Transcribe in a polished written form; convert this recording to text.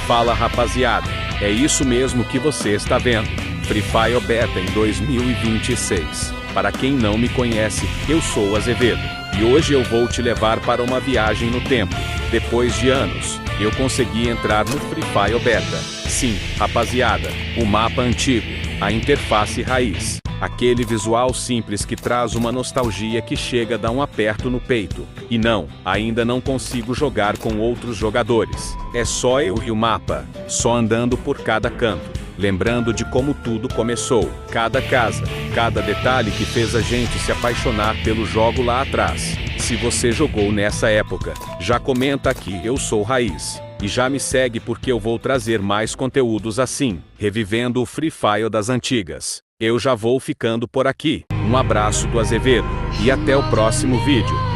Fala rapaziada, é isso mesmo que você está vendo. Free Fire Beta em 2026. Para quem não me conhece, eu sou Azevedo. E hoje eu vou te levar para uma viagem no tempo. Depois de anos, eu consegui entrar no Free Fire Beta. Sim, rapaziada, o mapa antigo, a interface raiz. Aquele visual simples que traz uma nostalgia que chega a dar um aperto no peito. E não, ainda não consigo jogar com outros jogadores. É só eu e o mapa, só andando por cada canto. Lembrando de como tudo começou, cada casa, cada detalhe que fez a gente se apaixonar pelo jogo lá atrás. Se você jogou nessa época, já comenta aqui, eu sou Raiz. E já me segue porque eu vou trazer mais conteúdos assim, revivendo o Free Fire das antigas. Eu já vou ficando por aqui. Um abraço do Azevedo, e até o próximo vídeo.